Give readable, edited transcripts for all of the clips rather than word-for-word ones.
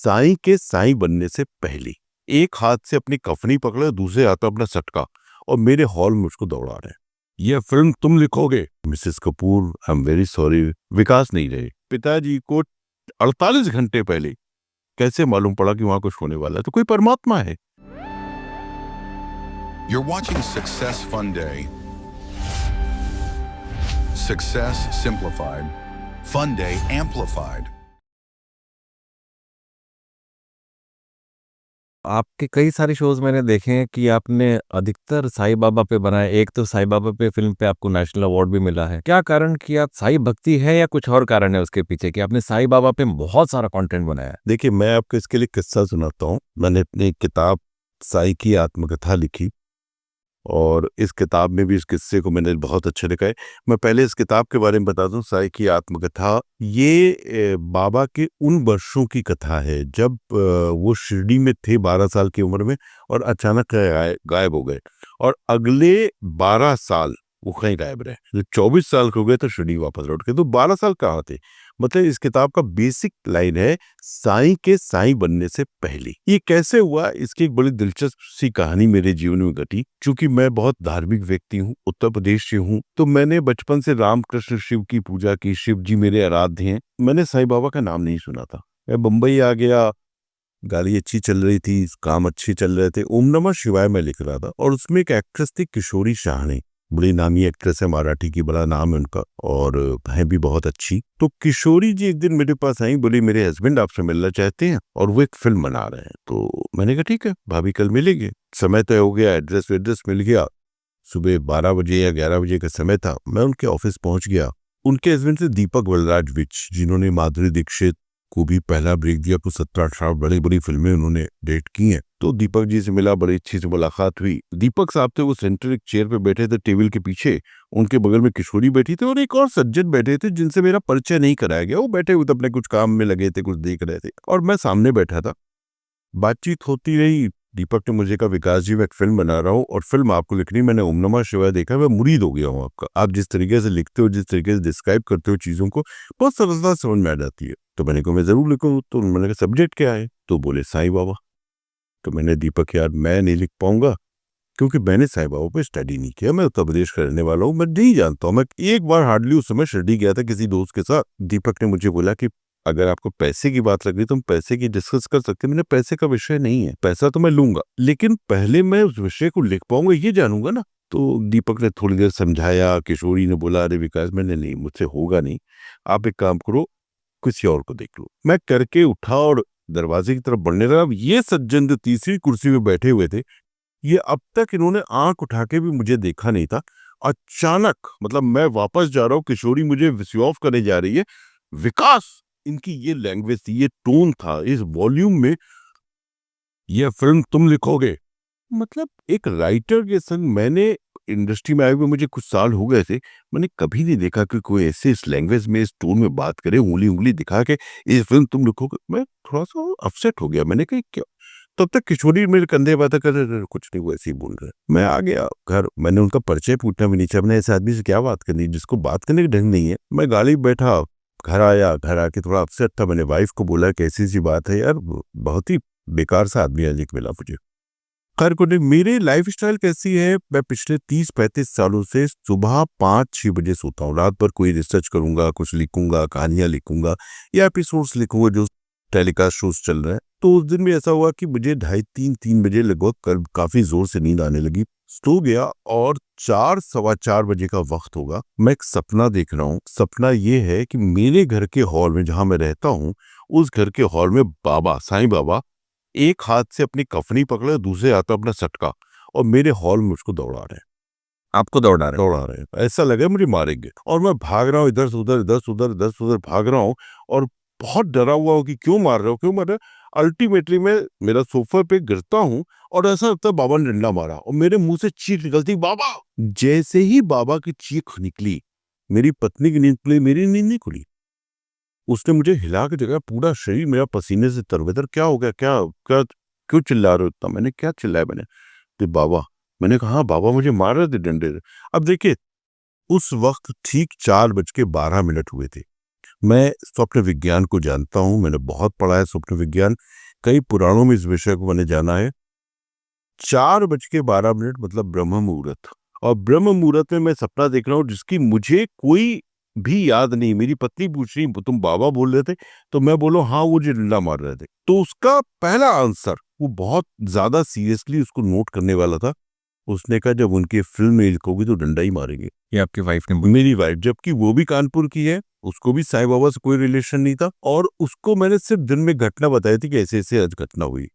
साईं के साईं बनने से पहले एक हाथ से अपनी कफनी पकड़े, दूसरे हाथ में अपना सटका, और मेरे हॉल में उसको दौड़ा रहे हैं। यह फिल्म तुम लिखोगे? Mrs Kapoor, I am very sorry, Vikas नहीं रहे। पिताजी को 48 घंटे पहले कैसे मालूम पड़ा कि वहां कुछ होने वाला है? तो कोई परमात्मा है। You're watching Success Fun Day. Success simplified. Fun Day amplified. आपके कई सारे शोज़ मैंने देखे हैं कि आपने अधिकतर साईं बाबा पे बनाए। एक तो साईं बाबा पे फ़िल्म पे आपको नेशनल अवार्ड भी मिला है। क्या कारण कि आप साईं भक्ति है या कुछ और कारण है उसके पीछे कि आपने साईं बाबा पे बहुत सारा कंटेंट बनाया है? देखिए, मैं आपको इसके लिए किस्सा सुनाता हूँ। मैंने अपनी किताब साईं की आत्मकथा लिखी, और इस किताब में भी इस किस्से को मैंने बहुत अच्छे लिखा है। मैं पहले इस किताब के बारे में बता दूं। साईं की आत्मकथा ये बाबा के उन वर्षों की कथा है जब वो शिरडी में थे 12 साल की उम्र में, और अचानक गायब हो गए, और अगले 12 साल वो कहीं गायब रहे। जब 24 साल के हो गए तो शिरडी वापस लौट के, तो 12 साल कहाँ थे? मतलब इस किताब का बेसिक लाइन है, साईं के साईं बनने से पहले। ये कैसे हुआ, इसकी एक बड़ी दिलचस्प सी कहानी मेरे जीवन में घटी। क्योंकि मैं बहुत धार्मिक व्यक्ति हूँ, उत्तर प्रदेश से हूँ, तो मैंने बचपन से रामकृष्ण शिव की पूजा की। शिव जी मेरे आराध्य हैं। मैंने साईं बाबा का नाम नहीं सुना था। मैं बम्बई आ गया, गाड़ी अच्छी चल रही थी, काम अच्छे चल रहे थे, ओम नमः शिवाय मैं लिख रहा था, और उसमें एक एक्ट्रेस थी किशोरी शाहने, बड़ी नामी एक्ट्रेस है, मराठी की, बड़ा नाम है उनका, और है भी बहुत अच्छी। तो किशोरी जी एक दिन मेरे पास आई, बोली मेरे हस्बैंड आपसे मिलना चाहते हैं और वो एक फिल्म बना रहे हैं। तो मैंने कहा ठीक है भाभी, कल मिलेंगे। समय तय हो गया, एड्रेस मिल गया। सुबह 12 बजे या 11 बजे का समय था। मैं उनके ऑफिस पहुंच गया। उनके हस्बैंड से दीपक बलराज विच, जिन्होंने माधुरी दीक्षित को भी पहला ब्रेक दिया, तो 17-18 बड़ी बड़ी फिल्में उन्होंने डेट की हैं। तो दीपक जी से मिला, बड़ी अच्छी से मुलाकात हुई। दीपक साहब थे, वो सेंटर एक चेयर पे बैठे थे टेबल के पीछे, उनके बगल में किशोरी बैठी थी, और एक और सज्जन बैठे थे जिनसे मेरा परिचय नहीं कराया गया। वो बैठे हुए थे, अपने कुछ काम में लगे थे, कुछ देख रहे थे, और मैं सामने बैठा था। बातचीत होती रही। दीपक ने मुझे कहा, विकास जी मैं एक फिल्म बना रहा हूँ और फिल्म आपको लिखनी। मैंने ओम नमः शिवाय देखा, मैं मुरीद हो गया हूँ आपका। आप जिस तरीके से लिखते हो, जिस तरीके से डिस्क्राइब करते हो चीजों को, बहुत सरलता से समझ में आ जाती है। तो मैंने कहा मैं जरूर लिखूँ। तो मैंने कहा सब्जेक्ट क्या है? तो बोले साईं बाबा। तो मैंने, दीपक यार मैं नहीं लिख पाऊंगा, क्योंकि मैंने साईं बाबा पे स्टडी नहीं किया। मैं उत्तर प्रदेश का रहने वाला हूँ, मैं नहीं जानता हूँ। मैं एक बार हार्डली उस समय शिरडी गया था किसी दोस्त के साथ। दीपक ने मुझे बोला कि अगर आपको पैसे की बात लग रही तो हम पैसे की डिस्कस कर सकते हैं। मैंने, पैसे का विषय नहीं है, पैसा तो मैं लूंगा, लेकिन पहले मैं उस विषय को लिख पाऊंगा ये जानूंगा ना। तो दीपक ने थोड़ी देर समझाया। किशोरी ने बोला, अरे विकास, मैंने नहीं, मुझसे होगा नहीं, आप एक काम करो, किसी और को देख लो। मैं करके उठा और दरवाजे की तरफ बढ़ने लगा। अब ये सज्जन जो तीसरी कुर्सी में बैठे हुए थे, ये अब तक इन्होंने आंख उठा के भी मुझे देखा नहीं था। अचानक, मतलब मैं वापस जा रहा हूँ, किशोरी मुझे विश ऑफ करने जा रही है, विकास। इनकी ये लैंग्वेज थी, ये टोन था, इस वॉल्यूम में, ये फिल्म तुम लिखोगे? मतलब एक राइटर के संग, मैंने इंडस्ट्री में आए हुए मुझे कुछ साल हो गए थे, मैंने कभी नहीं देखा कि कोई ऐसे इस लैंग्वेज में, इस टोन में बात करे, उंगली उंगली दिखा के ये फिल्म तुम लिखोगे। मैं थोड़ा सा अपसेट हो गया। मैंने कहा क्या? तब तक किशोरी मेरे कंधे बातें कर रहे, कुछ नहीं, वो ऐसे ही बोल रहे। मैं आ गया घर। मैंने उनका परिचय पूछना भी नहीं चाहा। मैंने ऐसे आदमी से क्या बात करनी जिसको बात करने का ढंग नहीं है। मैं गाड़ी में बैठा, घर आया, घर आके थोड़ा अपसेट था। मैंने वाइफ को बोला कि ऐसी सी बात है यार, बहुत ही बेकार सा आदमी आज एक मिला मुझे। खैर को नहीं, मेरी लाइफस्टाइल कैसी है, मैं पिछले 30-35 सालों से सुबह 5-6 बजे सोता हूँ। रात भर कोई रिसर्च करूंगा, कुछ लिखूंगा, कहानियां लिखूंगा, या एपिसोड्स लिखूंगा जो टेलीकास्ट शोज चल रहे हैं। तो उस दिन भी ऐसा हुआ कि मुझे 2:30-3 बजे लगभग कल काफी जोर से नींद आने लगी। सो गया, और 4-4:15 बजे का वक्त होगा, मैं एक सपना देख रहा हूँ। सपना ये है कि मेरे घर के हॉल में, जहां मैं रहता हूँ, उस घर के हॉल में बाबा, साईं बाबा, एक हाथ से अपनी कफनी पकड़े, दूसरे हाथ में अपना सटका, और मेरे हॉल में उसको दौड़ा रहे हैं। आपको दौड़ा रहे हैं? दौड़ा रहे हैं, ऐसा लगे मुझे मारेंगे। और मैं भाग रहा हूँ इधर से उधर, इधर से उधर, इधर से उधर भाग रहा हूँ, और बहुत डरा हुआ हूँ कि क्यों मार रहे हो, क्यों मार रहे हो। अल्टीमेटली मैं मेरा सोफा पे गिरता हूँ, और ऐसा लगता है बाबा ने डंडा मारा, और मेरे मुंह से चीख निकलती, बाबा। जैसे ही बाबा की चीख निकली, मेरी पत्नी की नींद खुली, मेरी नींद नहीं खुली। उसने मुझे हिला के जगह, पूरा शरीर मेरा पसीने से तरबतर। क्या हो गया, क्या क्या, क्यों चिल्ला रहे हो इतना? मैंने क्या चिल्लाया? मैंने, तो बाबा। मैंने कहा हाँ, बाबा मुझे मार रहे थे डंडे से। अब देखिए, उस वक्त ठीक 4:12 हुए थे। मैं स्वप्न विज्ञान को जानता हूँ, मैंने बहुत पढ़ा है स्वप्न विज्ञान, कई पुराणों में इस विषय को मैंने जाना है। 4:12 मतलब ब्रह्म मुहूर्त, और ब्रह्म मुहूर्त में मैं सपना देख रहा हूँ जिसकी मुझे कोई भी याद नहीं। मेरी पत्नी पूछ रही तुम बाबा बोल रहे थे, तो मैं बोलो हाँ वो जो डंडा मार रहे थे। तो उसका पहला आंसर वो बहुत ज्यादा सीरियसली उसको नोट करने वाला था। उसने कहा जब उनकी फिल्म में लिखोगी तो डंडा ही मारेंगे। ये आपकी वाइफ ने बोला? मेरी वाइफ, जबकि वो भी कानपुर की है, उसको भी साईं बाबा से कोई रिलेशन नहीं था, और उसको मैंने सिर्फ दिन में घटना बताई थी कि ऐसे ऐसे आज घटना हुई।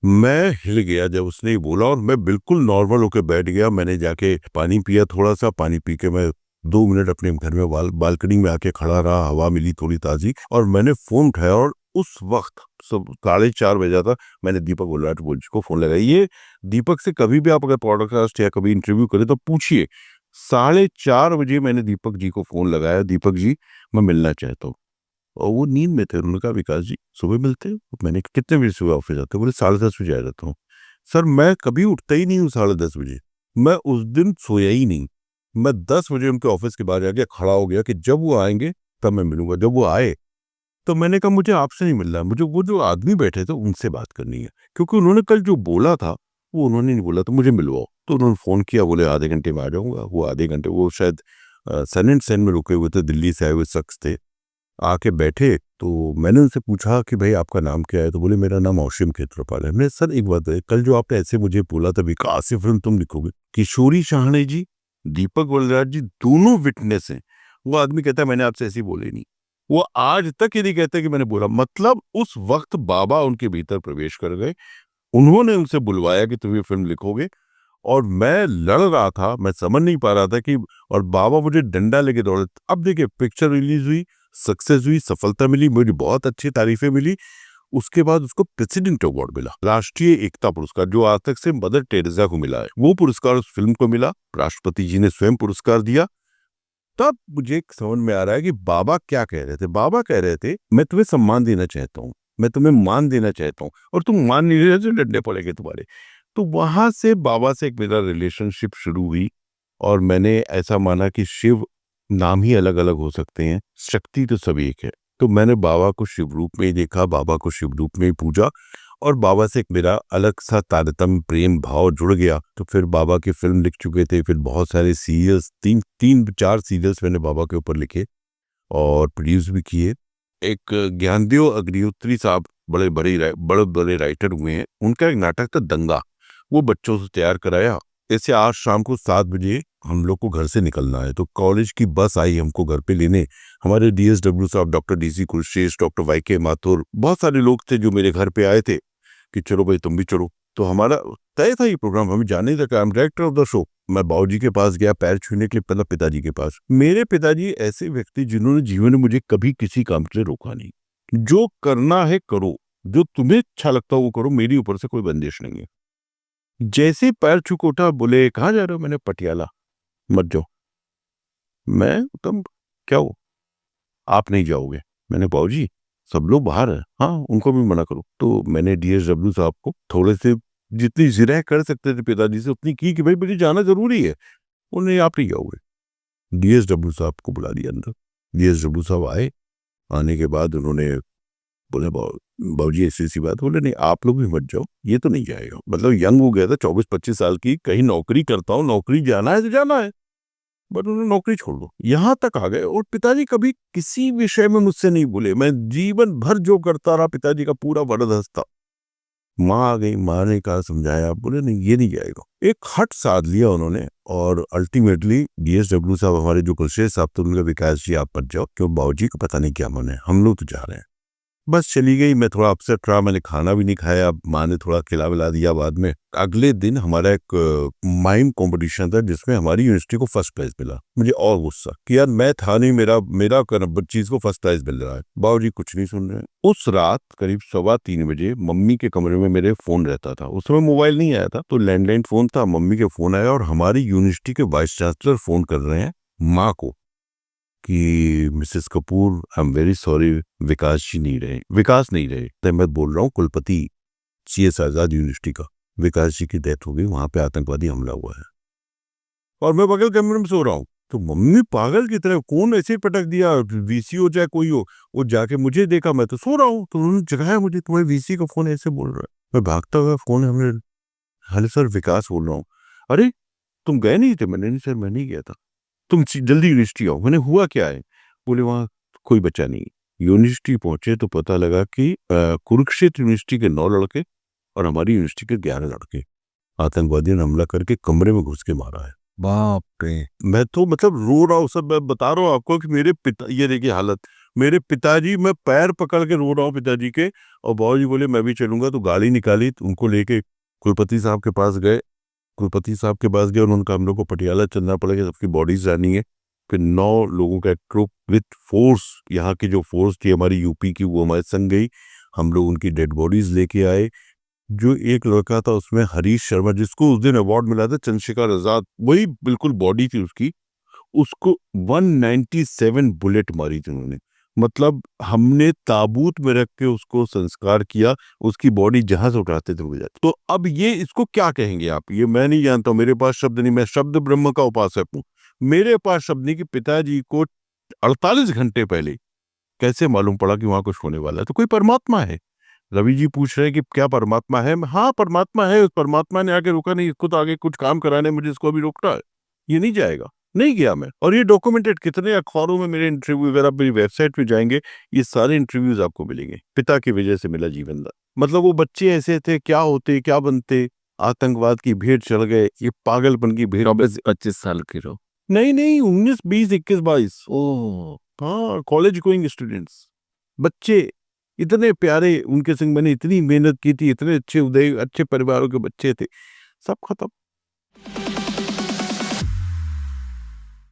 मैं हिल गया जब उसने ये बोला, और मैं बिल्कुल नॉर्मल होकर बैठ गया। मैंने जाके पानी पिया, थोड़ा सा पानी पी के मैं 2 मिनट अपने घर में बालकनी में आके खड़ा रहा, हवा मिली थोड़ी ताजी, और मैंने फोन उठाया, और उस वक्त 4:30 बजा था। मैंने दीपक गुलराज जी को फोन लगाया। ये दीपक से कभी भी आप अगर पॉडकास्ट या कभी इंटरव्यू करें तो पूछिए, 4:30 मैंने दीपक जी को फोन लगाया, दीपक जी मैं मिलना चाहता हूँ। और वो नींद में थे। उन्होंने कहा विकास जी सुबह मिलते हैं? मैंने कहा कितने बजे सुबह ऑफिस जाते हो? बोले 10:30 बजे आ जाता हूँ। सर मैं कभी उठता ही नहीं हूँ 10:30 बजे, मैं उस दिन सोया ही नहीं। मैं 10 बजे उनके ऑफिस के बाहर जाके खड़ा हो गया कि जब वो आएंगे तब मैं मिलूंगा। जब वो आए तो मैंने कहा मुझे आपसे नहीं मिलना, मुझे वो जो आदमी बैठे थे उनसे बात करनी है, क्योंकि उन्होंने कल जो बोला था वो उन्होंने नहीं बोला, तो मुझे मिलवाओ। तो उन्होंने फोन किया, बोले आधे घंटे में आ जाऊंगा। वो आधे घंटे, वो शायद सन एंड सेन में रुके हुए थे, दिल्ली से आए हुए शख्स थे। आके बैठे तो मैंने उनसे पूछा कि भाई आपका नाम क्या है? तो बोले मेरा नाम औशिम खेत्रपाल है। मैंने सर एक बात है, कल जो आपने ऐसे मुझे बोला था विकास से फिल्म तुम लिखोगे, किशोरी शाहणे जी, दीपक गुलराज जी दोनों विटनेस हैं। वो आदमी कहता है मैंने आपसे ऐसी बोली नहीं। वो आज तक ये नहीं कहते कि मैंने बोला। मतलब उस वक्त बाबा उनके भीतर प्रवेश कर गए, उन्होंने उनसे बुलवाया कि तुम ये फिल्म लिखोगे, और मैं लड़ रहा था, मैं समझ नहीं पा रहा था कि, और बाबा मुझे डंडा लेके दौड़े। अब देखिए पिक्चर रिलीज हुई, सक्सेस हुई, सफलता मिली, मुझे बहुत अच्छी तारीफें मिली। उसके बाद उसको प्रेसिडेंट अवार्ड मिला, राष्ट्रीय एकता पुरस्कार, जो आज तक से मदर टेरेसा को मिला है। वो पुरस्कार उस फिल्म को मिला, राष्ट्रपति जी ने स्वयं पुरस्कार दिया। तब मुझे समझ में आ रहा है कि बाबा क्या कह रहे थे। बाबा कह रहे थे मैं तुम्हें सम्मान देना चाहता हूँ, मैं तुम्हें मान देना चाहता हूँ, और तुम मान नहीं रहे तो डंडे पड़ेंगे तुम्हारे। तो वहां से बाबा से एक मेरा रिलेशनशिप शुरू हुई, और मैंने ऐसा माना कि शिव नाम ही अलग अलग हो सकते हैं, शक्ति तो सभी एक है। तो मैंने बाबा को शिव रूप में ही देखा, बाबा को शिव रूप में ही पूजा, और बाबा से एक मेरा अलग सा तारतम्य प्रेम भाव जुड़ गया। तो फिर बाबा की फिल्म लिख चुके थे, फिर बहुत सारे सीरियल्स, 3-4 सीरियल्स मैंने बाबा के ऊपर लिखे और प्रोड्यूस भी किए। एक ज्ञानदेव अग्निहोत्री साहब बड़े बड़े राइटर हुए हैं, उनका एक नाटक था दंगा, वो बच्चों से तैयार कराया। जैसे आज शाम को 7 बजे हम लोग को घर से निकलना है, तो कॉलेज की बस आई हमको घर पे लेने। हमारे DSW साहब, doctor DC Kulshreshtha, doctor YK Mathur, बहुत सारे लोग थे जो मेरे घर पे आए थे कि चलो भाई तुम भी चलो। तो हमारा तय था ये प्रोग्राम, हमें जाने तक। I am director of the show. मैं बाबूजी के पास गया पैर छूने के लिए, पहले पिताजी के पास। मेरे पिताजी ऐसे व्यक्ति जिन्होंने जीवन में मुझे कभी किसी काम से रोका नहीं। जो करना है करो, जो तुम्हें अच्छा लगता हो वो करो, मेरी ऊपर से कोई बंदिश नहीं है। जैसे पैर छू के उठा, बोले कहाँ जा रहे हो? मैंने पटियाला। मत जाओ। मैं तुम क्या हो, आप नहीं जाओगे। मैंने बाबूजी सब लोग बाहर है, हाँ उनको भी मना करो। तो मैंने DSW साहब को थोड़े से जितनी जिरह कर सकते थे पिताजी से उतनी की कि भाई मुझे जाना जरूरी है। उन्हें आप नहीं जाओगे। DSW साहब को बुला दिया अंदर। DSW साहब आए, आने के बाद उन्होंने बोले बाबूजी ऐसी ऐसी बात। बोले नहीं आप लोग भी मत जाओ, ये तो नहीं जाएगा। मतलब यंग हो गया था, 24-25 साल की, कहीं नौकरी करता हूँ, नौकरी जाना है तो जाना है, बट उन्होंने नौकरी छोड़ दो। यहाँ तक आ गए, और पिताजी कभी किसी विषय में मुझसे नहीं बोले। मैं जीवन भर जो करता रहा, पिताजी का पूरा वरदहस्त था। माँ आ गई, माँ ने कहा समझाया, बोले नहीं ये नहीं जाएगा। एक हट साध लिया उन्होंने, और अल्टीमेटली DSW साहब, हमारे जो कुलश्रेष्ठ साहब थे, उनका विकास जी आप मत जाओ, क्यों बाबूजी को पता नहीं क्या मन है, हम लोग तो जा रहे हैं। बस चली गई। मैं थोड़ा अपसेट रहा, मैंने खाना भी नहीं खाया। माँ ने थोड़ा खिला विला दिया बाद में। अगले दिन हमारा एक माइम कंपटीशन था जिसमें हमारी यूनिवर्सिटी को फर्स्ट प्राइज मिला। मुझे और गुस्सा कि यार मैं था नहीं, मेरा चीज को फर्स्ट प्राइज मिल रहा है। बाबूजी कुछ नहीं सुन रहे। उस रात करीब 3:15 बजे मम्मी के कमरे में मेरे फोन रहता था। उस समय मोबाइल नहीं आया था, तो लैंडलाइन फोन था। मम्मी के फोन आया, और हमारी यूनिवर्सिटी के वाइस चांसलर फोन कर रहे हैं माँ को कि Mrs Kapoor I am very sorry, Vikas ji नहीं रहे, विकास नहीं रहे। तो मैं बोल रहा हूँ कुलपति CS आजाद यूनिवर्सिटी का, विकास जी की डेथ हो गई, वहां पे आतंकवादी हमला हुआ है। और मैं बगल कमरे में सो रहा हूँ। तो मम्मी पागल की तरह कौन ऐसे पटक दिया, वीसी हो चाहे कोई हो, वो जाके मुझे देखा, मैं तो सो रहा हूँ, तो उन्होंने जगाया मुझे, तुम्हारे वीसी का फोन ऐसे बोल रहा है। मैं भागता हुआ फोन है, हमने, हेलो सर विकास बोल रहा हूँ। अरे तुम गए नहीं थे? मैंने, नहीं सर मैं नहीं गया था। तुम जल्दी यूनिवर्सिटी आओ। मैंने, हुआ क्या है? बोले वहाँ कोई बच्चा नहीं। यूनिवर्सिटी पहुंचे तो पता लगा कि कुरुक्षेत्र यूनिवर्सिटी के 9 लड़के और हमारी यूनिवर्सिटी के 11 लड़के आतंकवादियों ने हमला करके कमरे में घुस के मारा है। बाप रे। मैं तो मतलब रो रहा हूँ, सब मैं बता रहा हूँ आपको कि मेरे पिता, ये देखिए हालत, मेरे पिताजी, मैं पैर पकड़ के रो रहा हूँ पिताजी के, और बाबूजी बोले मैं भी चलूंगा, तो गाड़ी निकाली, तो उनको लेके कुलपति साहब के पास गए। कुलपति साहब के पास गए, उन्होंने कहा हम लोग को पटियाला चलना पड़ेगा, सबकी बॉडीज जानी है। फिर 9 लोगों का एक ट्रुप विथ फोर्स, यहाँ की जो फोर्स थी हमारी यूपी की, वो हमारे संग गई। हम लोग उनकी डेड बॉडीज लेके आए। जो एक लड़का था उसमें हरीश शर्मा, जिसको उस दिन अवार्ड मिला था, चंद्रशेखर आजाद, वही बिल्कुल बॉडी थी उसकी, उसको 197 बुलेट मारी थी उन्होंने। मतलब हमने ताबूत में रख के उसको संस्कार किया, उसकी बॉडी जहां से उठाते थे वो जाती। तो अब ये, इसको क्या कहेंगे आप? ये मैं नहीं जानता हूं, मेरे पास शब्द नहीं, मैं शब्द ब्रह्म का उपासक हूं, मेरे पास शब्द नहीं कि पिताजी को 48 घंटे पहले कैसे मालूम पड़ा कि वहां कुछ होने वाला है। तो कोई परमात्मा है। रवि जी पूछ रहे हैं कि क्या परमात्मा है? हाँ परमात्मा है, उस परमात्मा ने आके रोका नहीं, खुद आगे कुछ काम कराने मुझे इसको अभी रोकता है, ये नहीं जाएगा। नहीं गया मैं, और ये डॉक्यूमेंटेड, कितने अखबारों में मेरे इंटरव्यू वगैरह, मेरी वेबसाइट पे जाएंगे, ये सारे इंटरव्यूज आपको मिलेंगे। पिता की वजह से मिला जीवन दान। मतलब वो बच्चे ऐसे थे, क्या होते क्या बनते, आतंकवाद की भेंट चढ़ गए, ये पागलपन की भेंट। 24-25 साल की हो? नहीं नहीं, 19 20 21 22। ओह। हाँ, कॉलेज गोइंग स्टूडेंट्स, बच्चे इतने प्यारे, उनके संग मैंने इतनी मेहनत की थी, इतने अच्छे उदय, अच्छे परिवारों के बच्चे थे, सब खत्म।